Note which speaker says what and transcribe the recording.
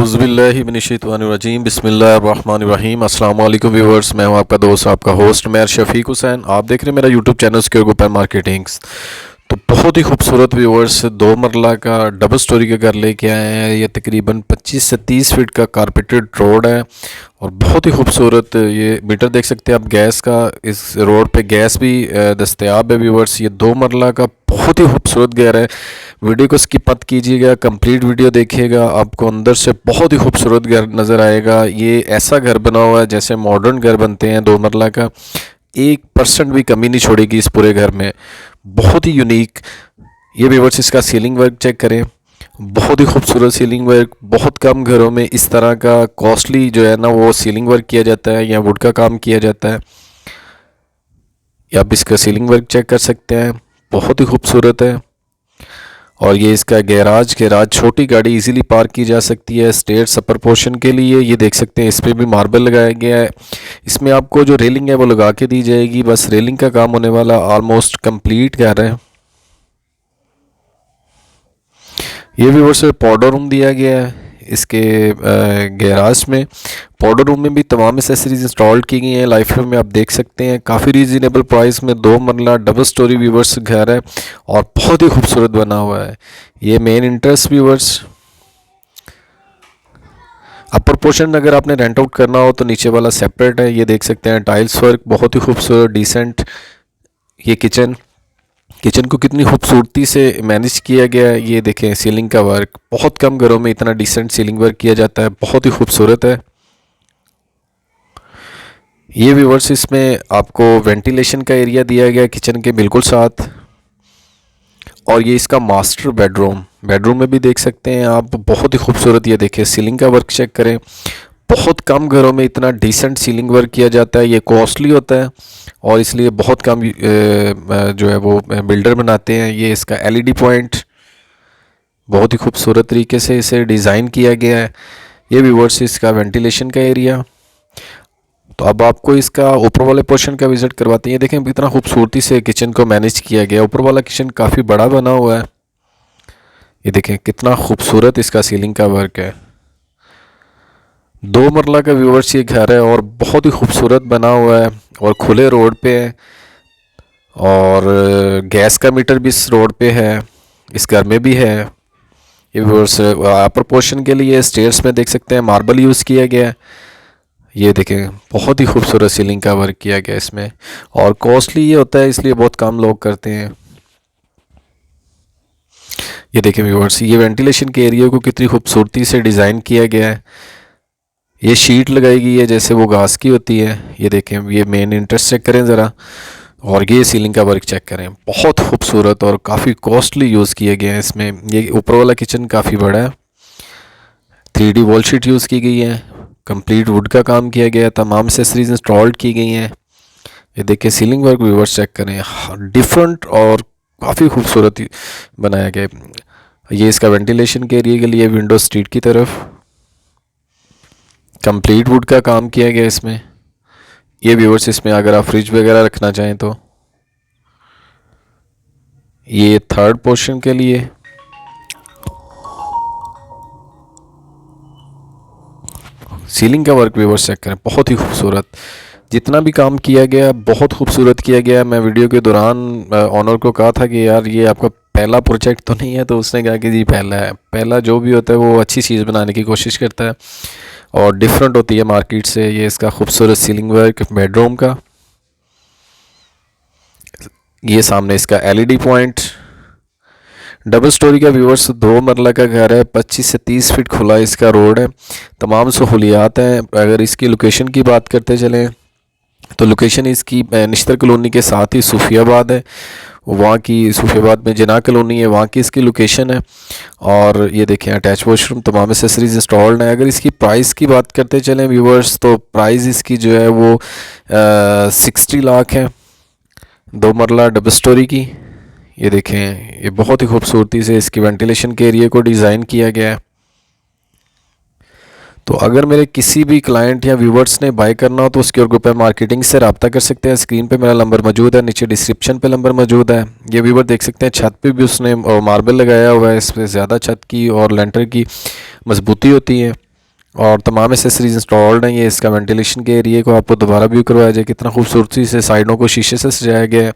Speaker 1: औज़ुबिल्लाहिमिनश्शैतानिर्रजीम बिस्मिल्लाहिर्रहमानिर्रहीम। अस्सलाम वालेकुम व्यूवर्स, मैं हूं आपका दोस्त, आपका होस्ट मैं शफीक हुसैन। आप देख रहे हैं मेरा YouTube channel secure group and marketings. तो बहुत ही खूबसूरत व्यूवर्स 2 मरला का डबल स्टोरी का घर लेके आए हैं। ये तकरीबन 25 से 30 फीट का कारपेटेड रोड है और बहुत ही खूबसूरत ये मीटर देख सकते हैं आप गैस का। इस रोड पे गैस भी दस्तयाब है व्यूवर्स। ये 2 मरला का बहुत ही खूबसूरत घर है। वीडियो को स्किप मत कीजिएगा, कंप्लीट वीडियो देखिएगा, आपको अंदर से बहुत ही खूबसूरत घर नज़र आएगा। ये ऐसा घर बना हुआ है जैसे मॉडर्न घर बनते हैं 2 मरला का। 1% भी कमी नहीं छोड़ेगी इस पूरे घर में, बहुत ही यूनिक। ये व्यूअर्स इसका सीलिंग वर्क चेक करें, बहुत ही खूबसूरत सीलिंग वर्क। बहुत कम घरों में इस तरह का कॉस्टली जो है ना वो सीलिंग वर्क किया जाता है या वुड का काम किया जाता है। या आप इसका सीलिंग वर्क चेक कर सकते हैं, बहुत ही खूबसूरत है। और ये इसका गैराज छोटी गाड़ी इजीली पार्क की जा सकती है। स्टेयर्स अपर पोर्शन के लिए ये देख सकते हैं, इस पर भी मार्बल लगाया गया है। इसमें आपको जो रेलिंग है वो लगा के दी जाएगी, बस रेलिंग का काम होने वाला। ऑलमोस्ट कंप्लीट घर है। ये भी वर्ष पाउडर रूम दिया गया है इसके गैराज में। पाउडर रूम में भी तमाम एसेसरीज इंस्टॉल की गई हैं। लाइफ में आप देख सकते हैं काफ़ी रीजनेबल प्राइस में 2 मरला डबल स्टोरी व्यूवर्स घर है और बहुत ही खूबसूरत बना हुआ है। ये main interest viewers. Upper portion अगर आपने रेंट आउट करना हो तो नीचे वाला सेपरेट है। ये देख सकते हैं टाइल्स वर्क बहुत ही खूबसूरत डिसेंट। ये किचन को कितनी खूबसूरती से मैनेज किया गया है। ये देखें सीलिंग का वर्क, बहुत कम घरों में इतना डिसेंट सीलिंग वर्क किया जाता है, बहुत ही खूबसूरत है। ये व्यूवर्स इसमें आपको वेंटिलेशन का एरिया दिया गया किचन के बिल्कुल साथ। और ये इसका मास्टर बेडरूम में भी देख सकते हैं आप, बहुत ही खूबसूरत। ये देखें सीलिंग का वर्क चेक करें, बहुत कम घरों में इतना डिसेंट सीलिंग वर्क किया जाता है। ये कॉस्टली होता है और इसलिए बहुत कम जो है वो बिल्डर बनाते हैं। ये इसका एलईडी पॉइंट बहुत ही खूबसूरत तरीके से इसे डिज़ाइन किया गया है। ये व्यूअर्स इसका वेंटिलेशन का एरिया। तो अब आपको इसका ऊपर वाले पोर्शन का विज़िट करवाते हैं। देखें कितना खूबसूरती से किचन को मैनेज किया गया। ऊपर वाला किचन काफ़ी बड़ा बना हुआ है। ये देखें कितना खूबसूरत इसका सीलिंग का वर्क है। 2 मरला का व्यूवर्स ये घर है और बहुत ही खूबसूरत बना हुआ है और खुले रोड पे है। और गैस का मीटर भी इस रोड पे है, इस घर में भी है। ये व्यूवर्स अपर पोर्शन के लिए स्टेयर्स में देख सकते हैं मार्बल यूज़ किया गया है। ये देखें बहुत ही खूबसूरत सीलिंग का वर्क किया गया इसमें। और कॉस्टली ये होता है इसलिए बहुत कम लोग करते हैं। ये देखें व्यूवर्स, ये वेंटिलेशन के एरिया को कितनी खूबसूरती से डिज़ाइन किया गया है। ये शीट लगाई गई है जैसे वो घास की होती है। ये देखें, ये मेन इंटरेस्ट चेक करें ज़रा, और ये सीलिंग का वर्क चेक करें, बहुत खूबसूरत और काफ़ी कॉस्टली यूज़ किया गया है इसमें। ये ऊपर वाला किचन काफ़ी बड़ा है। 3D वॉल शीट यूज़ की गई है, कंप्लीट वुड का काम किया गया है, तमाम एसेसरीज इंस्टॉल्ड की गई हैं। ये देखिए सीलिंग वर्क व्यूवर्स चेक करें, डिफरेंट और काफ़ी खूबसूरत बनाया गया है। ये इसका वेंटिलेशन के एरिया के लिए विंडो स्ट्रीट की तरफ कंप्लीट वुड का काम किया गया इसमें। ये व्यूवर्स इसमें अगर आप फ्रिज वगैरह रखना चाहें तो। ये थर्ड पोर्शन के लिए सीलिंग का वर्क व्यूवर्स चेक करें, बहुत ही खूबसूरत। जितना भी काम किया गया बहुत खूबसूरत किया गया। मैं वीडियो के दौरान ऑनर को कहा था कि यार ये आपका पहला प्रोजेक्ट तो नहीं है, तो उसने कहा कि जी पहला है। पहला जो भी होता है वो अच्छी चीज़ बनाने की कोशिश करता है और डिफरेंट होती है मार्केट से। ये इसका खूबसूरत सीलिंग वर्क बेडरूम का। ये सामने इसका एलईडी पॉइंट। डबल स्टोरी का व्यूवर्स 2 मरला का घर है, 25 से 30 फीट खुला इसका रोड है, तमाम सहूलियात हैं। अगर इसकी लोकेशन की बात करते चलें तो लोकेशन इसकी निश्तर कॉलोनी के साथ ही सूफियाबाद है। वहाँ की सूफियाबाद में जिना कॉलोनी है, वहाँ की इसकी लोकेशन है। और ये देखें अटैच वॉशरूम, तमाम एसेसरीज इंस्टॉल्ड हैं। अगर इसकी प्राइस की बात करते चलें व्यूवर्स तो प्राइस इसकी जो है वो 60 लाख है 2 मरला डबल स्टोरी की। ये देखें, ये बहुत ही खूबसूरती से इसकी वेंटिलेशन के एरिया को डिज़ाइन किया गया है। तो अगर मेरे किसी भी क्लाइंट या व्यूवर्स ने बाय करना हो तो उसके और ग्रुप मार्केटिंग से रब्ता कर सकते हैं। स्क्रीन पे मेरा नंबर मौजूद है, नीचे डिस्क्रिप्शन पे नंबर मौजूद है। ये व्यूवर देख सकते हैं छत पे भी उसने मार्बल लगाया हुआ है, इस पर ज़्यादा छत की और लेंटर की मजबूती होती है। और तमाम एसेसरीज इंस्टॉल्ड हैं। ये इसका वेंटिलेशन के एरिए को आपको दोबारा व्यू करवाया जाए, कितना खूबसूरती से साइडों को शीशे से सजाया गया है।